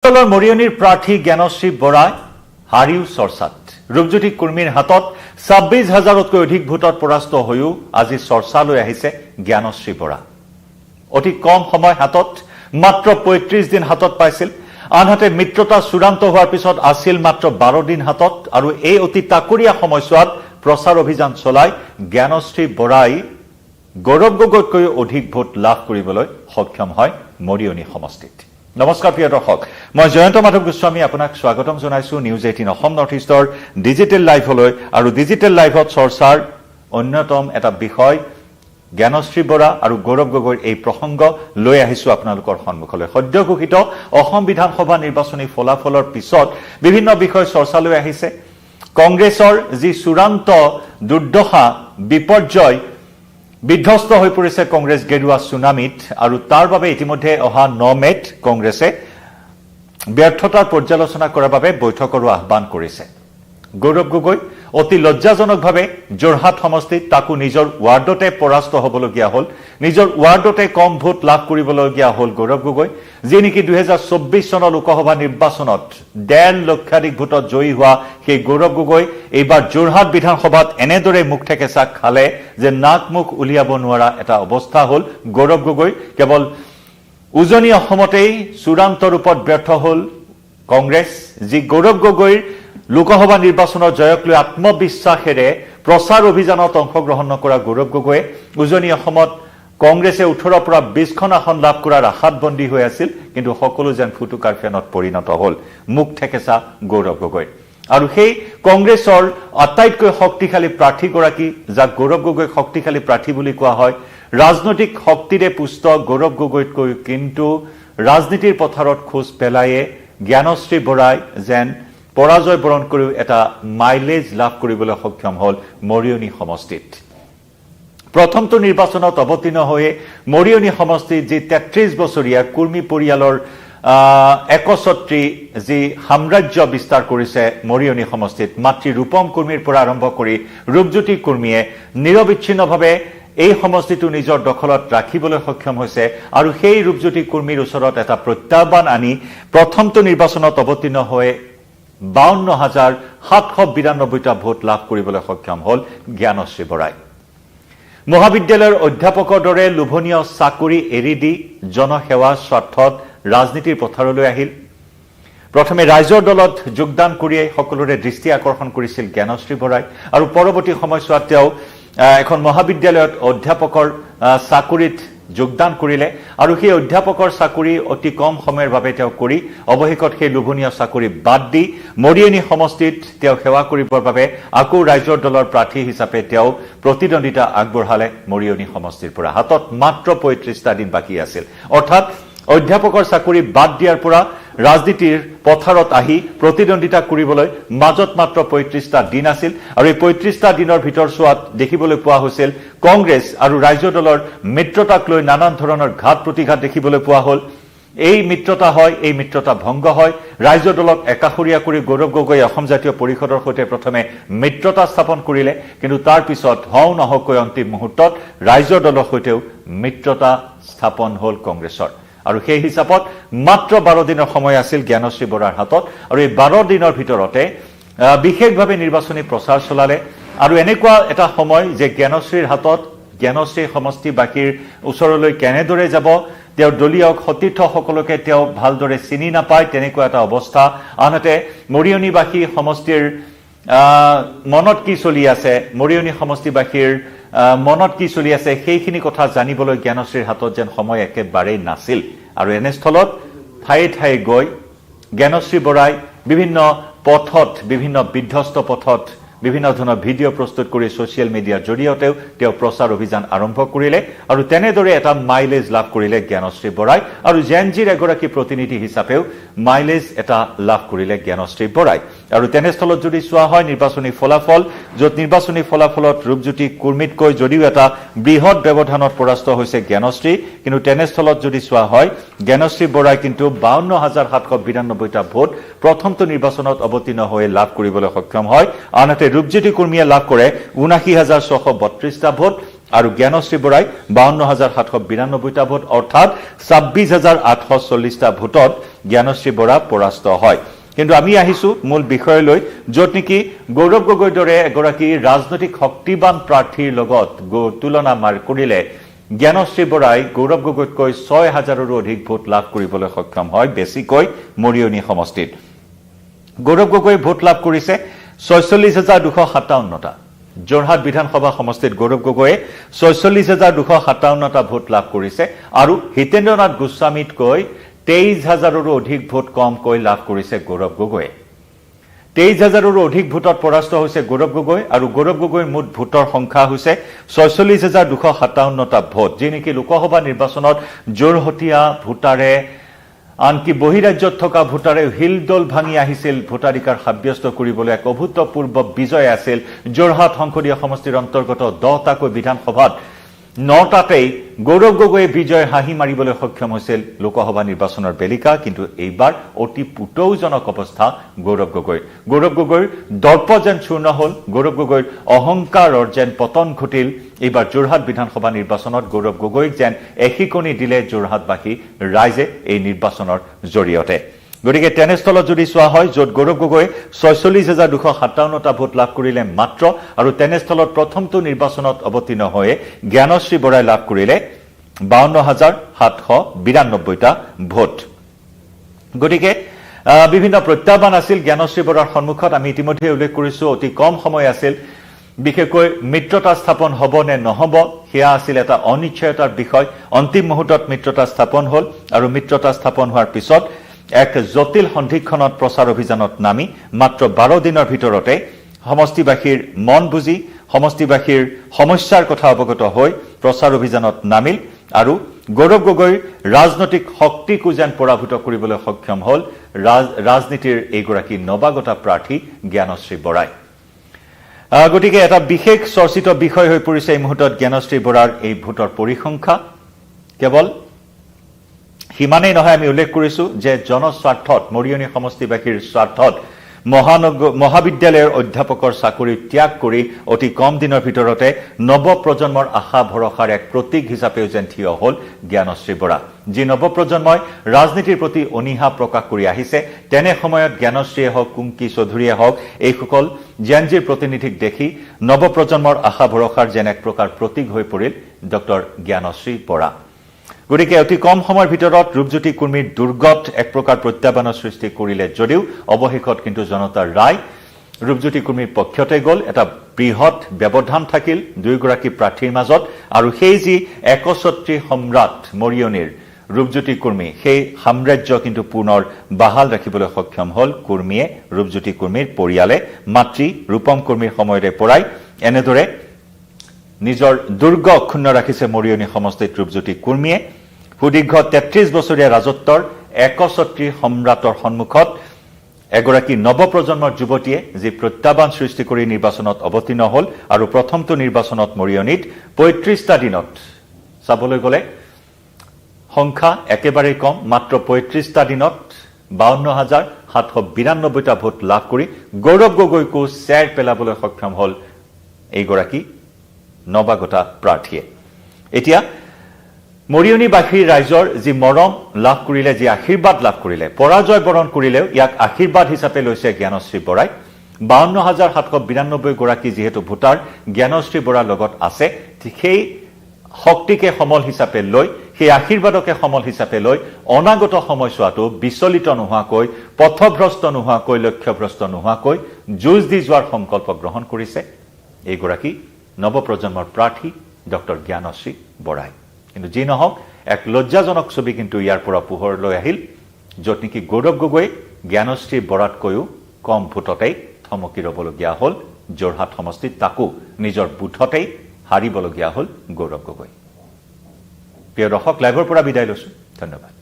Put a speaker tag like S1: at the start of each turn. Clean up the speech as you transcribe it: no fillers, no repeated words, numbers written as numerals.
S1: দলৰ মৰিয়নিৰ প্ৰাৰ্থী জ্ঞানশ্ৰী বৰা হাৰিও চৰ্চাত ৰূপজ্যোতি কুৰ্মীৰ হাতত ২৬,০০০তকৈ অধিক ভোটত পৰাস্ত হৈও আজি চৰ্চালৈ আহিছে জ্ঞানশ্ৰী বৰা অতি কম সময় হাতত মাত্ৰ ৩৫ দিন হাতত পাইছিল আনহাতে মিত্ৰতা চূড়ান্ত হোৱাৰ পিছত আছিল মাত্ৰ ১২ দিন হাতত আৰু এই অতি তাকৰীয়া সময়ছোৱাত প্ৰচাৰ অভিযান চলাই জ্ঞানশ্ৰী বৰাই গৌৰৱ গগৈতকৈ অধিক ভোট লাভ কৰিবলৈ সক্ষম হয় মৰিয়নি সমষ্টিত নমস্কাৰ প্ৰিয় দৰ্শক মই জয়ন্ত মাধৱ গোস্বামী আপোনাক স্বাগতম জনাইছো নিউজ 18 অসম নৰ্থ ইষ্টৰ ডিজিটেল লাইভলৈ আৰু ডিজিটেল লাইভত চৰ্চাৰ অন্যতম এটা বিষয় জ্ঞানশ্ৰী বৰা আৰু গৌৰৱ গগৈৰ এই প্ৰসংগ লৈ আহিছো আপোনালোকৰ সন্মুখলৈ সদ্য ঘোষিত অসম বিধানসভা নিৰ্বাচনী ফলাফলৰ পিছত বিভিন্ন বিষয় চৰ্চালৈ আহিছে কংগ্ৰেছৰ যি চূড়ান্ত দুৰ্দশা বিপৰ্যয় বিধ্বস্ত হৈ পৰিছে কংগ্ৰেছ গেৰুৱা সুনামিত আৰু তাৰ বাবে ইতিমধ্যে অহা ৯ মেত কংগ্ৰেছে ব্যৰ্থতাৰ পৰ্যালোচনা কৰাৰ বাবে বৈঠকৰো আহ্বান কৰিছে গৌৰৱ গগৈ অতি লজ্জাজনকভাৱে জোৰহাট সমষ্টিত তাকো নিজৰ ৱাৰ্ডতে পৰাস্ত হ'বলগীয়া হ'ল নিজৰ ৱাৰ্ডতে কম ভোট লাভ কৰিবলগীয়া হ'ল গৌৰৱ গগৈ যি নেকি ২০২৪ চনৰ লোকসভা নিৰ্বাচনত ১.৫ লক্ষাধিক ভোটত জয়ী হোৱা সেই গৌৰৱ গগৈ এইবাৰ জোৰহাট বিধানসভাত এনেদৰে মুখ ঠেকেচা খালে যে নাক মুখ উলিয়াব নোৱাৰা এটা অৱস্থা হ'ল গৌৰৱ গগৈ কেৱল উজনি অসমতেই চূড়ান্ত ৰূপত ব্যৰ্থ হ'ল কংগ্ৰেছ যি গৌৰৱ গগৈৰ লোকসভা নিৰ্বাচনৰ জয়ক লৈ আত্মবিশ্বাসেৰে প্ৰচাৰ অভিযানত অংশগ্ৰহণ নকৰা গৌৰৱ গগৈয়ে উজনি অসমত কংগ্ৰেছে ১৮ পৰা ২০খন আসন লাভ কৰাৰ আশাত বন্দী হৈ আছিল কিন্তু সকলো যেন ফুটুকাৰ ফেনত পৰিণত হ'ল মুখ ঠেকেচা গৌৰৱ গগৈ আৰু সেই কংগ্ৰেছৰ আটাইতকৈ শক্তিশালী প্ৰাৰ্থীগৰাকী যাক গৌৰৱ গগৈ শক্তিশালী প্ৰাৰ্থী বুলি কোৱা হয় ৰাজনৈতিক শক্তিৰে পুষ্ট গৌৰৱ গগৈতকৈ কিন্তু ৰাজনীতিৰ পথাৰত খোজ পেলায়ে জ্ঞানশ্ৰী বৰাই যেন পৰাজয় বৰণ কৰিও এটা মাইলেজ লাভ কৰিবলৈ সক্ষম হ'ল মৰিয়নি সমষ্টিত প্ৰথমটো নিৰ্বাচনত অৱতীৰ্ণ হৈ মৰিয়নি সমষ্টিত যি ৩৩ বছৰীয়া কুৰ্মী পৰিয়ালৰ একছত্ৰী যি সাম্ৰাজ্য বিস্তাৰ কৰিছে মৰিয়নি সমষ্টিত মাতৃ ৰূপম কুৰ্মীৰ পৰা আৰম্ভ কৰি ৰূপজ্যোতি কুৰ্মীয়ে নিৰবিচ্ছিন্নভাৱে এই সমষ্টিটো নিজৰ দখলত ৰাখিবলৈ সক্ষম হৈছে আৰু সেই ৰূপজ্যোতি কুৰ্মীৰ ওচৰত এটা প্ৰত্যাহ্বান আনি প্ৰথমটো নিৰ্বাচনত অৱতীৰ্ণ হৈ ৫২,৭৯২টা ভোট লাভ কৰিবলৈ সক্ষম হ'ল জ্ঞানশ্ৰী বৰাই মহাবিদ্যালয়ৰ অধ্যাপকৰ দৰে লোভনীয় চাকৰি এৰি দি জনসেৱা স্বাৰ্থত ৰাজনীতিৰ পথাৰলৈ আহিল প্ৰথমে ৰাইজৰ দলত যোগদান কৰিয়ে সকলোৰে দৃষ্টি আকৰ্ষণ কৰিছিল জ্ঞানশ্ৰী বৰাই আৰু পৰৱৰ্তী সময়ছোৱাত তেওঁ এখন মহাবিদ্যালয়ত অধ্যাপকৰ চাকৰিত যোগদান কৰিলে আৰু সেই অধ্যাপকৰ চাকৰি অতি কম সময়ৰ বাবে তেওঁ কৰি অৱশেষত সেই লোভনীয় চাকৰি বাদ দি মৰিয়নি সমষ্টিত তেওঁ সেৱা কৰিবৰ বাবে আকৌ ৰাইজৰ দলৰ প্ৰাৰ্থী হিচাপে তেওঁ প্ৰতিদ্বন্দ্বিতা আগবঢ়ালে মৰিয়নি সমষ্টিৰ পৰা হাতত মাত্ৰ ৩৫টা দিন বাকী আছিল অৰ্থাৎ অধ্যাপকৰ চাকৰি বাদ দিয়াৰ পৰা ৰাজনীতিৰ পথাৰত আহি প্ৰতিদ্বন্দ্বিতা কৰিবলৈ মাজত মাত্ৰ ৩৫টা দিন আছিল আৰু এই ৩৫টা দিনৰ ভিতৰছোৱাত দেখিবলৈ পোৱা হৈছিল কংগ্ৰেছ আৰু ৰাইজৰ দলৰ মিত্ৰতাক লৈ নানান ধৰণৰ ঘাত প্ৰতিঘাত দেখিবলৈ পোৱা হ'ল এই মিত্ৰতা ভংগ হয় ৰাইজৰ দলক একাষৰীয়া কৰি গৌৰৱ গগৈ অসম জাতীয় পৰিষদৰ সৈতে প্ৰথমে মিত্ৰতা স্থাপন কৰিলে কিন্তু তাৰ পিছত হওঁ নহকৈ অন্তিম মুহূৰ্তত ৰাইজৰ দলৰ সৈতেও মিত্ৰতা স্থাপন হ'ল কংগ্ৰেছৰ আৰু সেই হিচাপত মাত্ৰ ১২ দিনৰ সময় আছিল জ্ঞানশ্ৰী বৰাৰ হাতত আৰু এই ১২ দিনৰ ভিতৰতে বিশেষভাৱে নিৰ্বাচনী প্ৰচাৰ চলালে আৰু এনেকুৱা এটা সময় যে জ্ঞানশ্ৰীৰ হাতত জ্ঞানশ্ৰী সমষ্টিবাসীৰ ওচৰলৈ কেনেদৰে যাব তেওঁৰ দলীয় সতীৰ্থসকলকে তেওঁ ভালদৰে চিনি নাপায় তেনেকুৱা এটা অৱস্থা আনহাতে মৰিয়নিবাসী সমষ্টিৰ মনত কি চলি আছে মৰিয়নি সমষ্টিবাসীৰ মনত কি চলি আছে সেইখিনি কথা জানিবলৈ জ্ঞানশ্ৰীৰ হাতত যেন সময় একেবাৰেই নাছিল আৰু এনেস্থলত ঠায়ে ঠায়ে গৈ জ্ঞানশ্ৰী বৰাই বিভিন্ন পথত বিভিন্ন বিধ্বস্ত পথত বিভিন্ন ধৰণৰ ভিডিঅ' প্ৰস্তুত কৰি ছ'চিয়েল মিডিয়াৰ জৰিয়তেও তেওঁ প্ৰচাৰ অভিযান আৰম্ভ কৰিলে আৰু তেনেদৰে এটা মাইলেজ লাভ কৰিলে জ্ঞানশ্ৰী বৰাই আৰু জেনজিৰ এগৰাকী প্ৰতিনিধি হিচাপেও মাইলেজ এটা লাভ কৰিলে জ্ঞানশ্ৰী বৰাই আৰু তেনেস্থলত যদি চোৱা হয় নিৰ্বাচনী ফলাফল য'ত নিৰ্বাচনী ফলাফলত ৰূপজ্যোতি কুৰ্মীতকৈ যদিও এটা বৃহৎ ব্যৱধানত পৰাস্ত হৈছে জ্ঞানশ্ৰী কিন্তু তেনেস্থলত যদি চোৱা হয় জ্ঞানশ্ৰী বৰাই কিন্তু ৫২,৭৯২টা ভোট প্ৰথমটো নিৰ্বাচনত অৱতীৰ্ণ হৈ লাভ কৰিবলৈ সক্ষম হয় আনহাতে ৰূপজ্যোতি কুৰ্মীয়ে লাভ কৰে ৭৯,৬৩২টা ভোট আৰু জ্ঞানশ্ৰী বৰাই 52,792টা ভোট অৰ্থাৎ 26,840টা ভোটত জ্ঞানশ্ৰী বৰা পৰাস্ত হয় কিন্তু আমি আহিছো মূল বিষয়লৈ য'ত নেকি গৌৰৱ গগৈৰ দৰে এগৰাকী ৰাজনৈতিক শক্তিবান প্ৰাৰ্থীৰ লগত তুলনা কৰিলে জ্ঞানশ্ৰী বৰাই গৌৰৱ গগৈতকৈ 6,000ৰো অধিক ভোট লাভ কৰিবলৈ সক্ষম হয় বেছিকৈ মৰিয়নি সমষ্টিত গৌৰৱ গগৈ ভোট লাভ কৰিছে 46,257টা যোৰহাট বিধানসভা সমষ্টিত গৌৰৱ গগৈয়ে 46,257টা ভোট লাভ কৰিছে আৰু হিতেন্দ্ৰনাথ গোস্বামীতকৈ 23,000ৰো অধিক ভোট কমকৈ লাভ কৰিছে গৌৰৱ গগৈয়ে 23,000ৰো অধিক ভোটত পৰাস্ত হৈছে গৌৰৱ গগৈ আৰু গৌৰৱ গগৈৰ মুঠ ভোটৰ সংখ্যা হৈছে 46,257টা ভোট যি নেকি লোকসভা নিৰ্বাচনত জোৰহতীয়া ভোটাৰে আনকি বহিৰাজ্যত থকা ভোটাৰে হিলদল ভাঙি আহিছিল ভোটাধিকাৰ সাব্যস্ত কৰিবলৈ এক অভূতপূৰ্ব বিজয় আছিল যোৰহাট সংসদীয় সমষ্টিৰ অন্তৰ্গত 10টাকৈ বিধানসভাত 9টাতেই গৌৰৱ গগৈয়ে বিজয় হাঁহি মাৰিবলৈ সক্ষম হৈছিল লোকসভা নিৰ্বাচনৰ বেলিকা কিন্তু এইবাৰ অতি পুতৌজনক অৱস্থা গৌৰৱ গগৈৰ দৰ্প যেন চূৰ্ণ হ'ল গৌৰৱ গগৈৰ অহংকাৰৰ যেন পতন ঘটিল এইবাৰ যোৰহাট বিধানসভা নিৰ্বাচনত গৌৰৱ গগৈক যেন এশিকনি দিলে যোৰহাটবাসী ৰাইজে এই নিৰ্বাচনৰ জৰিয়তে গতিকে তেনেস্থলত যদি চোৱা হয় য'ত গৌৰৱ গগৈ 46,257টা ভোট লাভ কৰিলে মাত্ৰ আৰু তেনেস্থলত প্ৰথমটো নিৰ্বাচনত অৱতীৰ্ণ হৈ জ্ঞানশ্ৰী বৰাই লাভ কৰিলে 52,792টা ভোট গতিকে বিভিন্ন প্ৰত্যাহ্বান আছিল জ্ঞানশ্ৰী বৰাৰ সন্মুখত আমি ইতিমধ্যে উল্লেখ কৰিছো অতি কম সময় আছিল বিশেষকৈ মিত্ৰতা স্থাপন হ'ব নে নহ'ব সেয়া আছিল এটা অনিশ্চয়তাৰ বিষয় অন্তিম মুহূৰ্তত মিত্ৰতা স্থাপন হ'ল আৰু মিত্ৰতা স্থাপন হোৱাৰ পিছত এক জটিল সন্ধিক্ষণত প্ৰচাৰ অভিযানত নামি মাত্ৰ 12 দিনৰ ভিতৰতে সমষ্টিবাসীৰ মন বুজি সমষ্টিবাসীৰ সমস্যাৰ কথা অৱগত হৈ প্ৰচাৰ অভিযানত নামিল আৰু গৌৰৱ গগৈৰ ৰাজনৈতিক শক্তিকো যেন পৰাভূত কৰিবলৈ সক্ষম হ'ল ৰাজনীতিৰ এইগৰাকী নৱাগত প্ৰাৰ্থী জ্ঞানশ্ৰী বৰাই গতিকে এটা বিশেষ চৰ্চিত বিষয় হৈ পৰিছে এই মুহূৰ্তত জ্ঞানশ্ৰী বৰাৰ এই ভোটৰ পৰিসংখ্যা কেৱল সিমানেই নহয় আমি উল্লেখ কৰিছো যে জনস্বাৰ্থত মৰিয়নি সমষ্টিবাসীৰ স্বাৰ্থত মহাবিদ্যালয়ৰ অধ্যাপকৰ চাকৰি ত্যাগ কৰি অতি কম দিনৰ ভিতৰতে নৱপ্ৰজন্মৰ আশা ভৰসাৰ এক প্ৰতীক হিচাপেও যেন থিয় হ'ল জ্ঞানশ্ৰী বৰা যি নৱপ্ৰজন্মই ৰাজনীতিৰ প্ৰতি অনীহা প্ৰকাশ কৰি আহিছে তেনে সময়ত জ্ঞানশ্ৰীয়ে হওক কুংকি চৌধুৰীয়ে হওক এইসকল জেনজিৰ প্ৰতিনিধিক দেখি নৱপ্ৰজন্মৰ আশা ভৰসাৰ যেন এক প্ৰকাৰ প্ৰতীক হৈ পৰিল ডক্টৰ জ্ঞানশ্ৰী বৰা গতিকে অতি কম সময়ৰ ভিতৰত ৰূপজ্যোতি কুৰ্মীৰ দুৰ্গত এক প্ৰকাৰ প্ৰত্যাহ্বানৰ সৃষ্টি কৰিলে যদিও অৱশেষত কিন্তু জনতাৰ ৰায় ৰূপজ্যোতি কুৰ্মীৰ পক্ষতে গ'ল এটা বৃহৎ ব্যৱধান থাকিল দুয়োগৰাকী প্ৰাৰ্থীৰ মাজত আৰু সেই যি একছত্ৰী সম্ৰাট মৰিয়নিৰ ৰূপজ্যোতি কুৰ্মী সেই সাম্ৰাজ্য কিন্তু পুনৰ বাহাল ৰাখিবলৈ সক্ষম হ'ল কুৰ্মীয়ে ৰূপজ্যোতি কুৰ্মীৰ পৰিয়ালে মাতৃ ৰূপম কুৰ্মীৰ সময়ৰে পৰাই এনেদৰে নিজৰ দুৰ্গ অক্ষুণ্ণ ৰাখিছে মৰিয়নি সমষ্টিত ৰূপজ্যোতি কুৰ্মীয়ে সুদীৰ্ঘ 33 বছৰীয়া ৰাজত্বৰ একছত্ৰী সম্ৰাটৰ সন্মুখত এগৰাকী নৱপ্ৰজন্মৰ যুৱতীয়ে যি প্ৰত্যাহ্বান সৃষ্টি কৰি নিৰ্বাচনত অৱতীৰ্ণ হ'ল আৰু প্ৰথমটো নিৰ্বাচনত মৰিয়নিত 35টা দিনত চাবলৈ গ'লে সংখ্যা একেবাৰে কম মাত্ৰ 35টা দিনত 52,792টা ভোট লাভ কৰি গৌৰৱ গগৈকো চেৰ পেলাবলৈ সক্ষম হ'ল এইগৰাকী নৱাগতা প্ৰাৰ্থীয়ে এতিয়া মৰিয়নিবাসীৰ ৰাইজৰ যি মৰম লাভ কৰিলে যি আশীৰ্বাদ লাভ কৰিলে পৰাজয় বৰণ কৰিলেও ইয়াক আশীৰ্বাদ হিচাপে লৈছে জ্ঞানশ্ৰী বৰাই 52,792 গৰাকী যেহেতু ভোটাৰ জ্ঞানশ্ৰী বৰাৰ লগত আছে সেই শক্তিকে সমল হিচাপে লৈ সেই আশীৰ্বাদকে সমল হিচাপে লৈ অনাগত সময়ছোৱাটো বিচলিত নোহোৱাকৈ পথভ্ৰষ্ট নোহোৱাকৈ লক্ষ্যভ্ৰষ্ট নোহোৱাকৈ যুঁজ দি যোৱাৰ সংকল্প গ্ৰহণ কৰিছে এইগৰাকী নৱপ্ৰজন্মৰ প্ৰাৰ্থী ডক্টৰ জ্ঞানশ্ৰী বৰাই কিন্তু যি নহওক এক লজ্জাজনক ছবি কিন্তু ইয়াৰ পৰা পোহৰলৈ আহিল য'ত নেকি গৌৰৱ গগৈ জ্ঞানশ্ৰী বৰাতকৈও কম ভোটতেই থমকি ৰ'বলগীয়া হ'ল যোৰহাট সমষ্টিত তাকো নিজৰ বুথতেই হাৰিবলগীয়া হ'ল গৌৰৱ গগৈ প্ৰিয় দৰ্শক লাইভৰ পৰা বিদায় লৈছো ধন্যবাদ